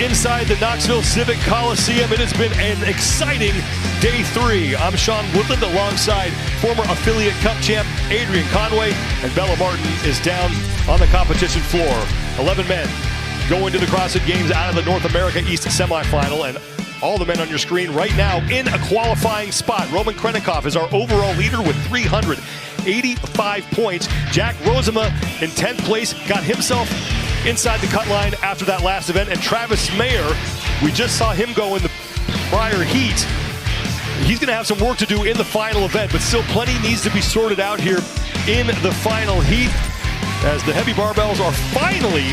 inside the Knoxville Civic Coliseum. It has been an exciting day 3. I'm Sean Woodland alongside former affiliate cup champ Adrian Conway, and Bella Martin is down on the competition floor. 11 men go into the CrossFit Games out of the North America East semifinal, and all the men on your screen right now in a qualifying spot. Roman Krennikov is our overall leader with 385 points. Jack Rosema in 10th place got himself inside the cut line after that last event. And Travis Mayer, we just saw him go in the prior heat. He's going to have some work to do in the final event, but still plenty needs to be sorted out here in the final heat as the heavy barbells are finally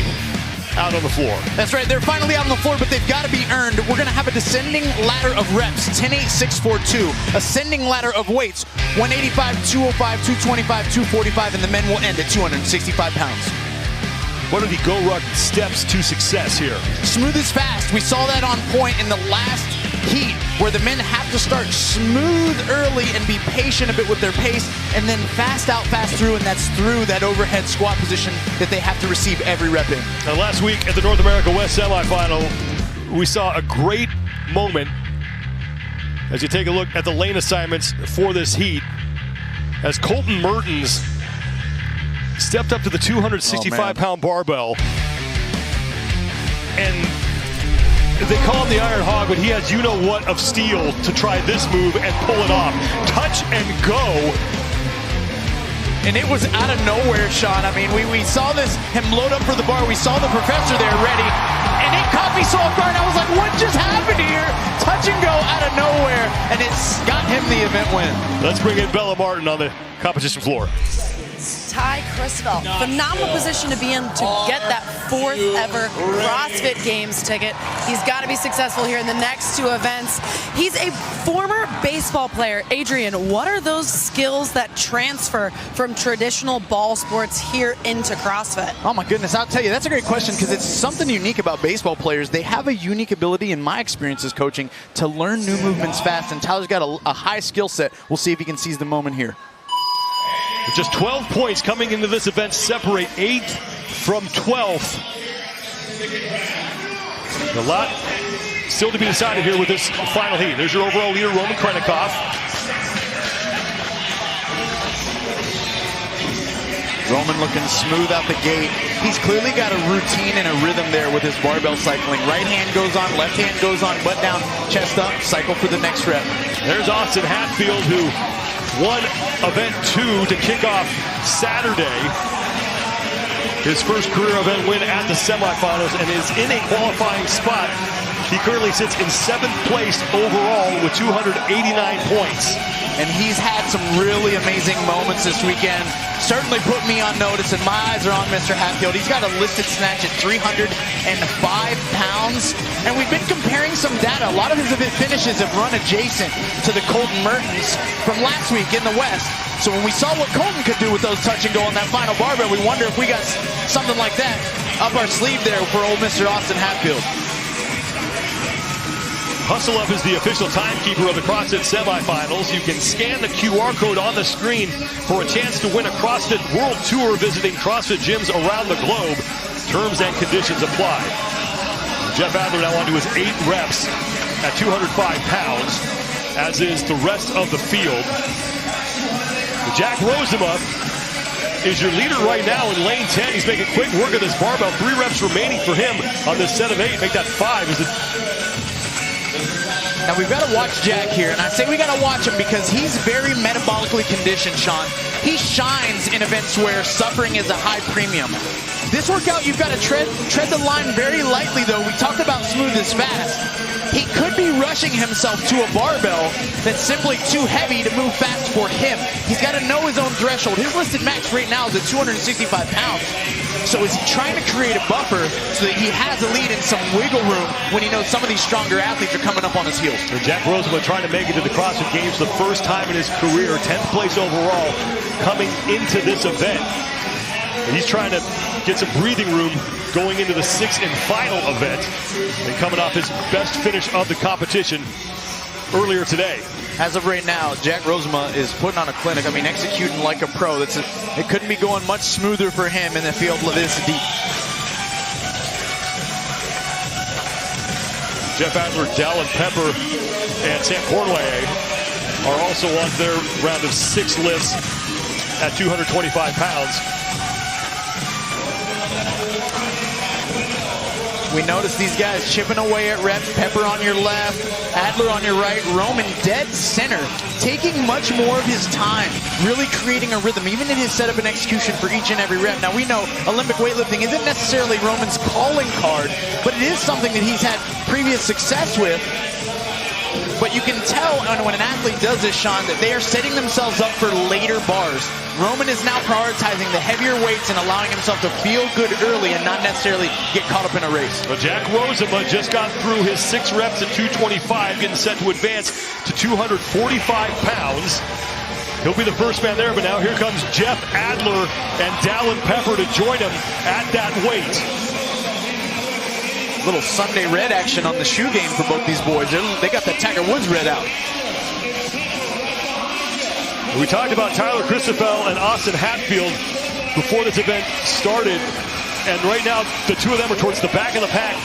out on the floor. That's right, they're finally out on the floor, but they've got to be earned. We're going to have a descending ladder of reps, 10, 8, 6, 4, 2. Ascending ladder of weights, 185, 205, 225, 245, and the men will end at 265 pounds. What are the go-ruck steps to success here? Smooth is fast. We saw that on point in the last heat, where the men have to start smooth early and be patient a bit with their pace, and then fast out, fast through, and that's through that overhead squat position that they have to receive every rep in. Now, last week at the North America West semifinal, we saw a great moment as you take a look at the lane assignments for this heat, as Colton Mertens stepped up to the 265-pound barbell, and they call him the Iron Hog, but he has you-know-what of steel to try this move and pull it off. Touch and go. And it was out of nowhere, Sean. I mean, we saw him load up for the bar. We saw the professor there ready, and it caught me so off guard. I was like, what just happened here? Touch and go out of nowhere, and it's got him the event win. Let's bring in Bella Martin on the competition floor. Ty Criswell, phenomenal position to be in to get that 4th ever CrossFit Games ticket. He's got to be successful here in the next 2 events. He's a former baseball player. Adrian, what are those skills that transfer from traditional ball sports here into CrossFit? Oh my goodness, I'll tell you, that's a great question, because it's something unique about baseball players. They have a unique ability, in my experiences coaching, to learn new movements fast, and Tyler's got a high skill set. We'll see if he can seize the moment here. Just 12 points coming into this event separate 8th from 12th. A lot still to be decided here with this final heat. There's your overall leader, Roman Krennikov. Roman looking smooth out the gate. He's clearly got a routine and a rhythm there with his barbell cycling. Right hand goes on, left hand goes on, butt down, chest up, cycle for the next rep. There's Austin Hatfield, who won event 2 to kick off Saturday. His first career event win at the semifinals, and is in a qualifying spot. He currently sits in 7th place overall with 289 points. And he's had some really amazing moments this weekend. Certainly put me on notice, and my eyes are on Mr. Hatfield. He's got a listed snatch at 305 pounds. And we've been comparing some data. A lot of his finishes have run adjacent to the Colton Mertens from last week in the West. So when we saw what Colton could do with those touch and go on that final barbell, we wonder if we got something like that up our sleeve there for old Mr. Austin Hatfield. Hustle Up is the official timekeeper of the CrossFit semifinals. You can scan the QR code on the screen for a chance to win a CrossFit World Tour visiting CrossFit gyms around the globe. Terms and conditions apply. Jeff Adler now on to his 8 reps at 205 pounds, as is the rest of the field. Jack Rosema is your leader right now in lane 10. He's making quick work of this barbell. 3 reps remaining for him on this set of 8. Make that 5. Now we've got to watch Jack here, and I say we got to watch him because he's very metabolically conditioned, Sean. He shines in events where suffering is a high premium. This workout, you've got to tread the line very lightly, though. We talked about smooth is fast. He could be rushing himself to a barbell that's simply too heavy to move fast for him. He's got to know his own threshold. His listed max right now is at 265 pounds. So is he trying to create a buffer so that he has a lead and some wiggle room when he knows some of these stronger athletes are coming up on his heels? Jack Rosema trying to make it to the CrossFit Games the first time in his career, 10th place overall coming into this event. And he's trying to get some breathing room going into the 6th and final event, and coming off his best finish of the competition earlier today. As of right now, Jack Rosema is putting on a clinic. I mean, executing like a pro. It couldn't be going much smoother for him in the field this deep. Jeff Adler, Dallin Pepper, and Sam Cornway are also on their round of 6 lifts at 225 pounds. We notice these guys chipping away at reps. Pepper on your left, Adler on your right, Roman dead center, taking much more of his time, really creating a rhythm, even in his setup and execution for each and every rep. Now we know Olympic weightlifting isn't necessarily Roman's calling card, but it is something that he's had previous success with. But you can tell when an athlete does this, Sean, that they are setting themselves up for later bars. Roman is now prioritizing the heavier weights and allowing himself to feel good early and not necessarily get caught up in a race. Well, Jack Rozema just got through his 6 reps at 225, getting set to advance to 245 pounds. He'll be the first man there, but now here comes Jeff Adler and Dallin Pepper to join him at that weight. Little Sunday red action on the shoe game for both these boys. They got the Tiger Woods red out. We talked about Tyler Christoffel and Austin Hatfield before this event started, and right now the two of them are towards the back of the pack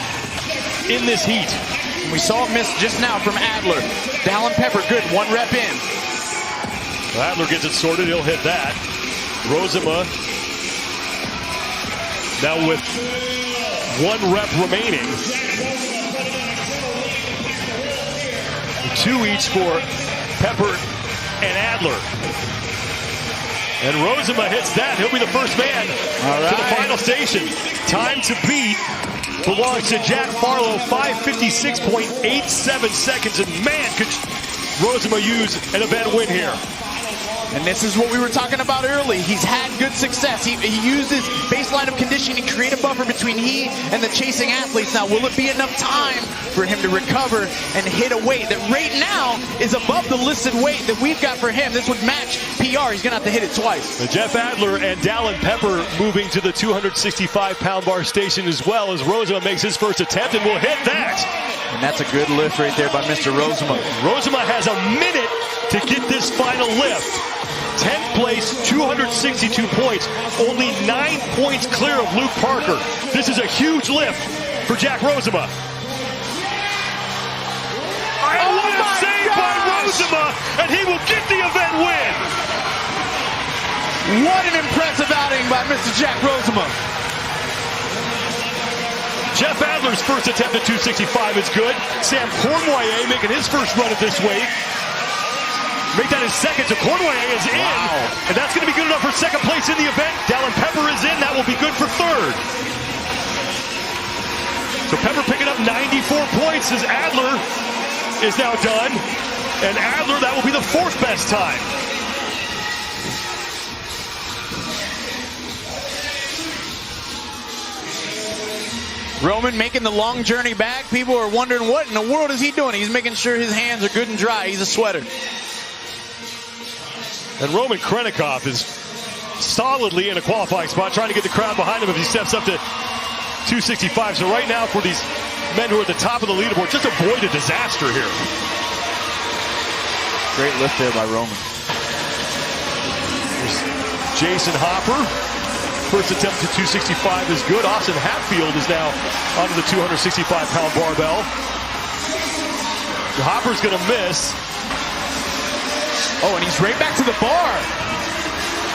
in this heat. And we saw a miss just now from Adler. Dallin Pepper, good, 1 rep in. Adler gets it sorted, he'll hit that. Rozema now with 1 rep remaining. 2 each for Pepper and Adler. And Rozema hits that. He'll be the first man to the final station. Time to beat belongs to Jack Farlow, 5:56.87 seconds. And man, could Rozema use an event win here. And this is what we were talking about early. He's had good success. He used his baseline of conditioning to create a buffer between he and the chasing athletes. Now, will it be enough time for him to recover and hit a weight that right now is above the listed weight that we've got for him? This would match PR. He's going to have to hit it twice. Jeff Adler and Dallin Pepper moving to the 265-pound bar station as well, as Rozema makes his first attempt and will hit that. And that's a good lift right there by Mr. Rozema. Rozema has a minute to get this final lift. 10th place, 262 points, only 9 points clear of Luke Parker. This is a huge lift for Jack Rozema. And what a save by Rozema, and he will get the event win. What an impressive outing by Mr. Jack Rozema. Jeff Adler's first attempt at 265 is good. Sam Cornway making his first run at this weight. Make that his second, so Cornway is in. Wow. And that's going to be good enough for second place in the event. Dallin Pepper is in. That will be good for third. So Pepper picking up 94 points as Adler is now done. And Adler, that will be the 4th best time. Roman making the long journey back. People are wondering what in the world is he doing? He's making sure his hands are good and dry. He's a sweater. And Roman Krennikov is solidly in a qualifying spot, trying to get the crowd behind him if he steps up to 265. So right now for these men who are at the top of the leaderboard, just avoid a disaster here. Great lift there by Roman. There's Jason Hopper. First attempt to 265 is good. Austin Hatfield is now onto the 265-pound barbell. Hopper's going to miss. Oh, and he's right back to the bar.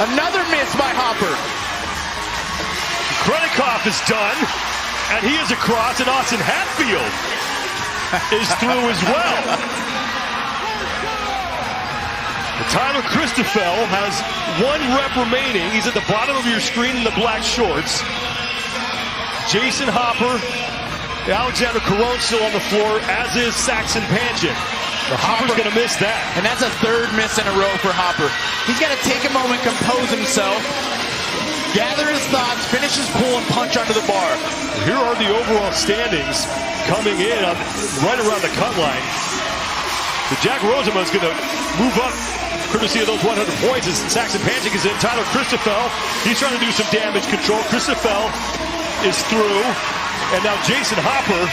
Another miss by Hopper. Krennikov is done, and he is across, and Austin Hatfield is through as well. Tyler Christoffel has 1 rep remaining. He's at the bottom of your screen in the black shorts. Jason Hopper, Alexander Caron still on the floor, as is Saxon Panchik. Hopper's going to miss that. And that's a 3rd miss in a row for Hopper. He's got to take a moment, compose himself, gather his thoughts, finish his pull, and punch under the bar. Here are the overall standings coming in right around the cut line. So Jack Rozema is going to move up courtesy of those 100 points as Saxon Panchik is in. Tyler Christoffel, he's trying to do some damage control. Christoffel is through. And now Jason Hopper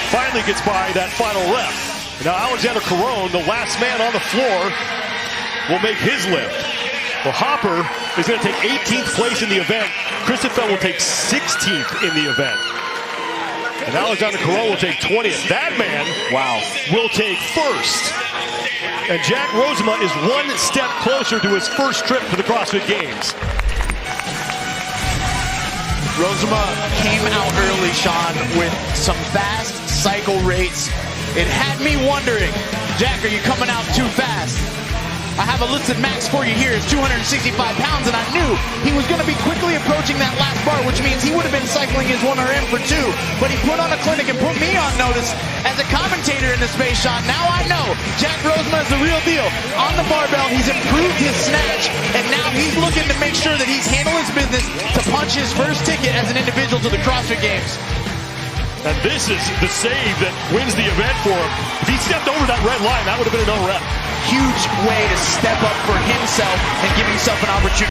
finally gets by that final rep. Now Alexander Caron, the last man on the floor, will make his lift. Well, Hopper is going to take 18th place in the event. Christoffel will take 16th in the event. And Alexander Carroll will take 20th. That man will take first. And Jack Rosema is one step closer to his first trip to the CrossFit Games. Rosema came out early, Sean, with some fast cycle rates. It had me wondering, Jack, are you coming out too fast? I have a listed max for you here. It's 265 pounds, and I knew he was going to be quickly approaching that last bar, which means he would have been cycling his 1RM for 2. But he put on a clinic and put me on notice as a commentator in the space, Sean. Now I know Jack Rosema is the real deal. On the barbell, he's improved his snatch, and now he's looking to make sure that he's handling his business to punch his first ticket as an individual to the CrossFit Games. And this is the save that wins the event for him. If he stepped over that red line, that would have been a no rep. Huge way to step up for himself and give himself an opportunity.